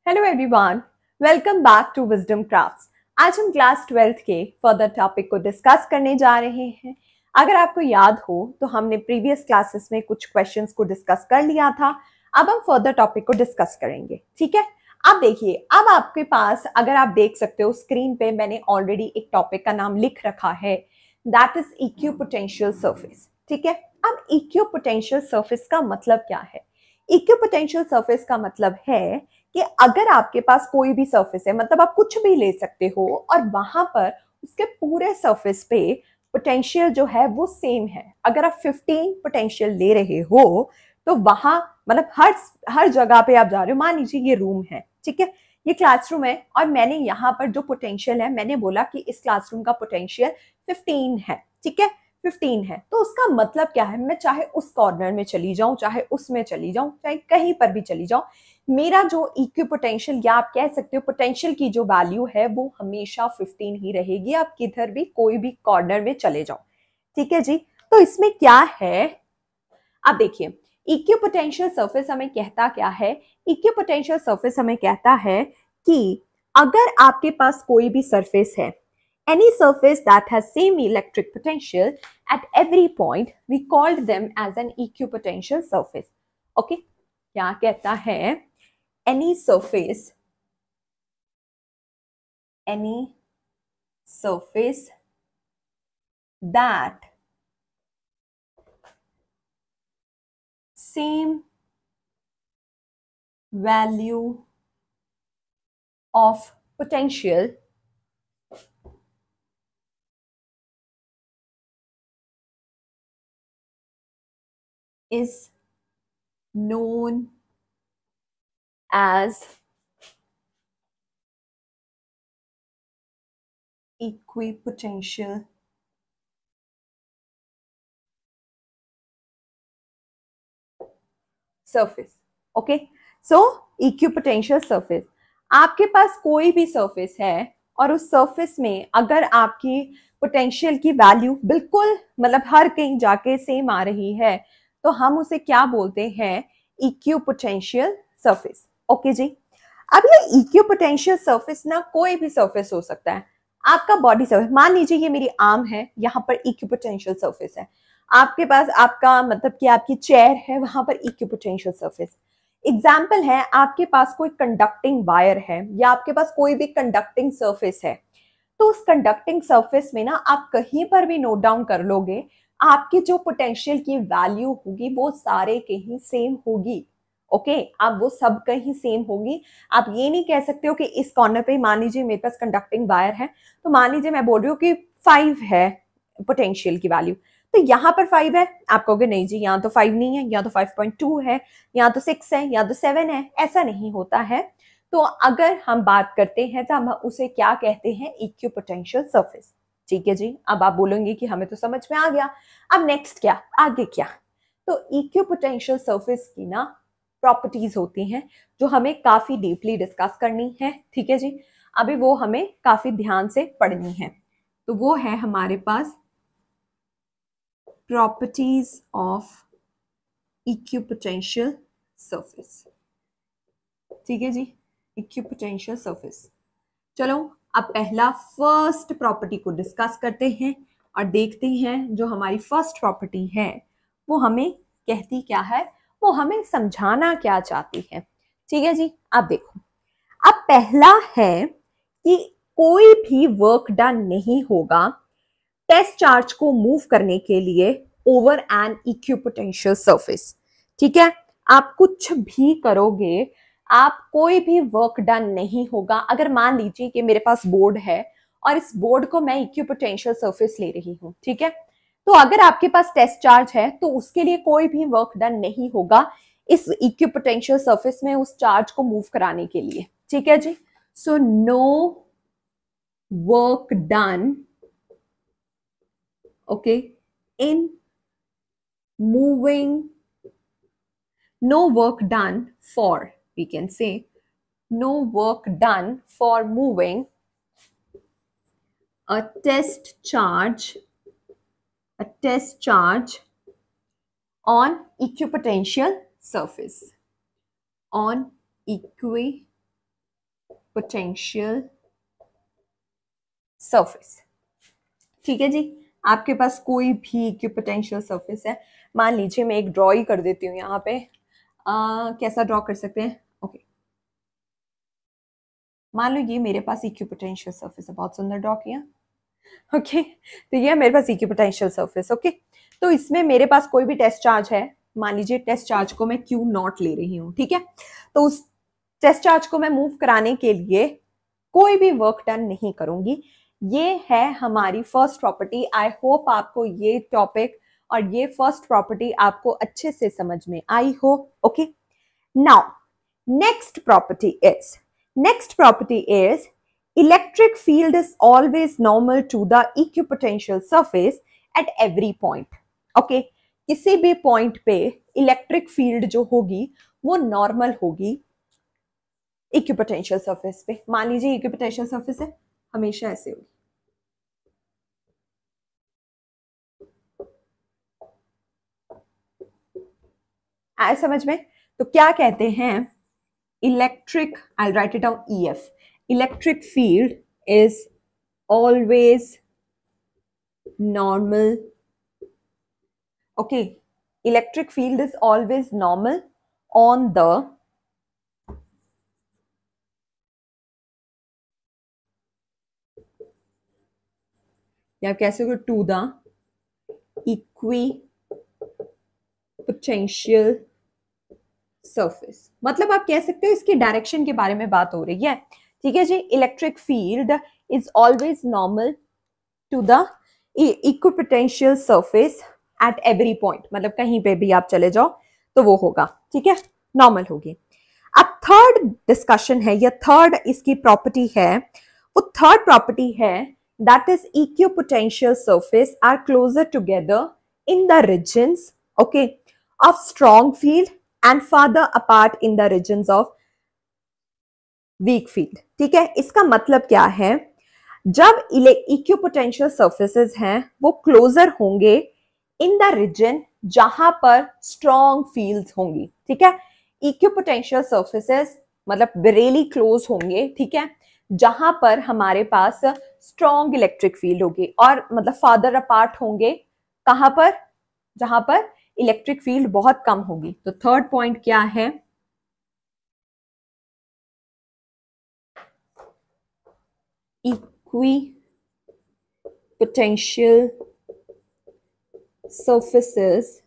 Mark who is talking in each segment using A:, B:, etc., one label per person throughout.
A: Hello everyone, welcome back to Wisdom Crafts. आज हम class 12th के फर्दर टॉपिक को डिस्कस करने जा रहे हैं। अगर आपको याद हो तो हमने प्रीवियस क्लासेस में कुछ क्वेश्चंस को डिस्कस कर लिया था। अब हम फर्दर टॉपिक को डिस्कस करेंगे, ठीक है। अब देखिए, अब आपके पास अगर आप देख सकते हो स्क्रीन पे मैंने ऑलरेडी एक टॉपिक का नाम लिख रखा है, दैट इज इक्विपोटेंशियल सरफेस, ठीक है। अब इक्विपोटेंशियल सरफेस का मतलब क्या है? इक्विपोटेंशियल सरफेस का मतलब है कि अगर आपके पास कोई भी सरफेस है, मतलब आप कुछ भी ले सकते हो और वहां पर उसके पूरे सरफेस पे पोटेंशियल जो है वो सेम है। अगर आप 15 पोटेंशियल ले रहे हो तो वहां मतलब हर जगह पे आप जा रहे हो। मान लीजिए ये रूम है, ठीक है, ये क्लासरूम है और मैंने यहाँ पर जो पोटेंशियल है, मैंने बोला कि इस क्लासरूम का पोटेंशियल 15 है, ठीक है, 15 है। तो उसका मतलब क्या है, मैं चाहे उस कॉर्नर में चली जाऊं, चाहे उसमें चली जाऊं, चाहे कहीं पर भी चली जाऊं, मेरा जो इक्विपोटेंशियल या आप कह सकते हो पोटेंशियल की जो वैल्यू है वो हमेशा 15 ही रहेगी। आप किधर भी कोई भी कॉर्नर में चले जाओ, ठीक है जी। तो इसमें क्या है, अब देखिए, इक्विपोटेंशियल सरफेस हमें कहता क्या है? इक्विपोटेंशियल सरफेस हमें कहता है कि अगर आपके पास कोई भी सरफेस है, any surface that has same electric potential at every point, we called them as an equipotential surface. Okay, क्या कहता है? any surface that same value of potential is known as equipotential surface. Okay, so equipotential surface, आपके पास कोई भी surface है और उस surface में अगर आपकी पोटेंशियल की वैल्यू बिल्कुल मतलब हर कहीं जाके सेम आ रही है तो हम उसे क्या बोलते हैं? Equipotential surface. ओके जी। अब ये इक्विपोटेंशियल सरफेस ना कोई भी सरफेस हो सकता है। आपका बॉडी सरफेस, मान लीजिए ये मेरी आर्म है, यहाँ पर इक्विपोटेंशियल सरफेस है। आपके पास आपका मतलब कि आपकी चेयर है, वहां पर इक्विपोटेंशियल सरफेस। एग्जाम्पल है, आपके पास कोई कंडक्टिंग वायर है या आपके पास कोई भी कंडक्टिंग सरफेस है, तो उस कंडक्टिंग सरफेस में ना आप कहीं पर भी नोट डाउन कर लोगे, आपकी जो पोटेंशियल की वैल्यू होगी वो सारे कहीं सेम होगी। ओके, अब वो सब कहीं सेम होगी। आप ये नहीं कह सकते हो कि इस कॉर्नर पे मान लीजिए मेरे पास कंडक्टिंग वायर है, तो मान लीजिए मैं बोल रही हूँ कि 5 है पोटेंशियल की वैल्यू, तो यहाँ पर 5 है, आप कहोगे नहीं जी यहाँ तो 5 नहीं है, यहाँ तो 5.2 है, यहाँ तो 6 है, यहाँ तो 7 है। ऐसा नहीं होता है। तो अगर हम बात करते हैं तो हम उसे क्या कहते हैं? Equipotential surface. ठीक है जी। अब आप बोलेंगे कि हमें तो समझ में आ गया, अब नेक्स्ट क्या, आगे क्या? तो इक्विपोटेंशियल सरफेस की ना प्रॉपर्टीज होती हैं जो हमें काफी डीपली डिस्कस करनी है, ठीक है जी। अभी वो हमें काफी ध्यान से पढ़नी है। तो वो है हमारे पास प्रॉपर्टीज ऑफ इक्विपोटेंशियल सरफेस, ठीक है जी। Equipotential surface. चलो अब पहला फर्स्ट प्रॉपर्टी को डिस्कस करते हैं और देखते हैं जो हमारी फर्स्ट प्रॉपर्टी है वो हमें कहती क्या है, वो हमें समझाना क्या चाहती है। ठीक है जी। अब देखो, अब पहला है कि कोई भी वर्क डन नहीं होगा टेस्ट चार्ज को मूव करने के लिए ओवर एन इक्विपोटेंशियल सरफेस। ठीक है, आप कुछ भी करोगे, आप कोई भी वर्क डन नहीं होगा। अगर मान लीजिए कि मेरे पास बोर्ड है और इस बोर्ड को मैं इक्विपोटेंशियल सरफेस ले रही हूं, ठीक है, तो अगर आपके पास टेस्ट चार्ज है तो उसके लिए कोई भी वर्क डन नहीं होगा इस इक्विपोटेंशियल सरफेस में उस चार्ज को मूव कराने के लिए। ठीक है जी। So no work done, okay, in moving, no work done for, we can say, no work done for moving a test charge on equipotential surface, on equipotential potential surface. ठीक है जी, आपके पास कोई भी इक्विपोटेंशियल सरफेस है, मान लीजिए मैं एक ड्रॉ ही कर देती हूँ यहाँ पे। कैसा ड्रॉ कर सकते हैं? ओके, मान लो ये मेरे पास इक्विपोटेंशियल सरफेस है, बहुत सुंदर ड्रॉ किया। ओके, तो ये मेरे पास इक्विपोटेंशियल सरफेस। ओके, तो इसमें मेरे पास कोई भी टेस्ट चार्ज है, मान लीजिए टेस्ट चार्ज को मैं क्यू नॉट ले रही हूँ। ठीक है, तो उस टेस्ट चार्ज को मैं मूव कराने के लिए कोई भी वर्क डन नहीं करूंगी। ये है हमारी फर्स्ट प्रॉपर्टी। आई होप आपको ये टॉपिक और ये फर्स्ट प्रॉपर्टी आपको अच्छे से समझ में आई हो। Okay, now next property is electric field is always normal to the equipotential surface at every point. Okay, किसी भी पॉइंट पे इलेक्ट्रिक फील्ड जो होगी वो नॉर्मल होगी इक्विपोटेंशियल सरफेस पे। मान लीजिए इक्विपोटेंशियल सरफेस है, हमेशा ऐसे होगी। आए समझ में? तो क्या कहते हैं, electric, I right it down, EF, electric field is always normal. Okay, electric field is always normal on the या कैसे को to the equipotential surface। मतलब आप कह सकते हो इसकी डायरेक्शन के बारे में बात हो रही है। ठीक है जी, electric field is always normal to the equipotential surface at every point, मतलब कहीं पे भी आप चले जाओ तो वो होगा। ठीक है, नॉर्मल होगी। अब थर्ड डिस्कशन है, या थर्ड इसकी प्रॉपर्टी है, वो थर्ड प्रॉपर्टी है that is equipotential surface are closer together in the regions, okay, of strong field and farther apart in the regions of weak field। ठीक है, इसका मतलब क्या है, जब इक्विपोटेंशियल सर्फेसेस हैं वो क्लोजर होंगे इन द रीजन जहां पर स्ट्रॉन्ग फील्ड्स होंगी। ठीक है, इक्विपोटेंशियल सर्फेसेस मतलब रियली क्लोज होंगे, ठीक है, जहां पर हमारे पास स्ट्रॉन्ग इलेक्ट्रिक फील्ड होगी, और मतलब फादर अपार्ट होंगे कहां पर, जहां पर इलेक्ट्रिक फील्ड बहुत कम होगी। तो थर्ड पॉइंट क्या है, equipotential surfaces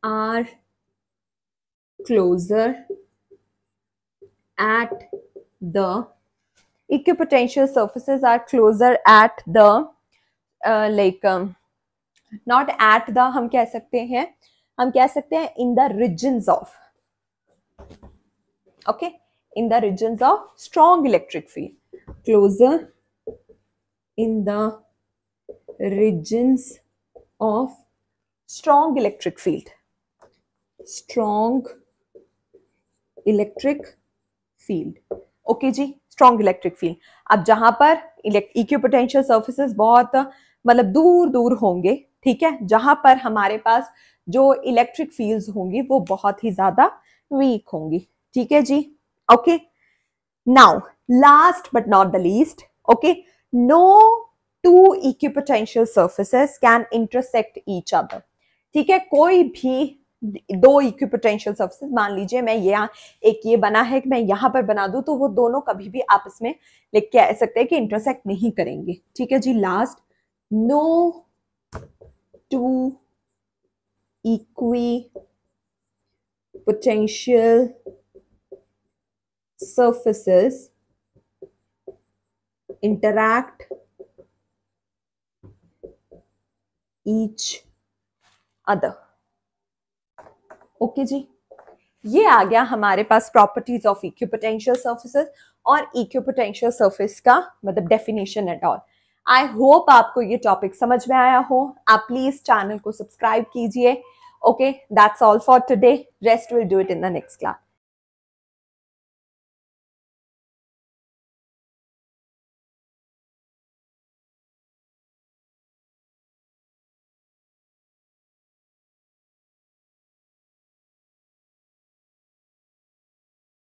A: are closer at the equipotential surfaces are closer at the not at the, हम कह सकते हैं in the regions of, okay, in the regions of strong electric field, closer in the regions of strong electric field, strong electric field। Okay जी, strong electric field. अब जहां पर equipotential surfaces बहुत मतलब दूर दूर होंगे, ठीक है, जहां पर हमारे पास जो इलेक्ट्रिक फील्ड्स होंगी वो बहुत ही ज्यादा वीक होंगी। ठीक है जी, okay. Now last but not the least, okay, no two equipotential surfaces can intersect each other. ठीक है, कोई भी दो इक्विपोटेंशियल सर्फेसेस, मान लीजिए मैं यहाँ एक ये बना है कि मैं यहाँ पर बना दूं, तो वो दोनों कभी भी आपस में कह सकते हैं कि इंटरसेक्ट नहीं करेंगे। ठीक है जी, last, no two equipotential surfaces interact each other। Okay जी, ये आ गया हमारे पास प्रॉपर्टीज ऑफ इक्विपोटेंशियल सर्फेसेस और इक्विपोटेंशियल सर्फेस का मतलब definition at all. I hope आपको ये टॉपिक समझ में आया हो। आप प्लीज चैनल को सब्सक्राइब कीजिए। Okay, that's all for today, rest will do it in the next class.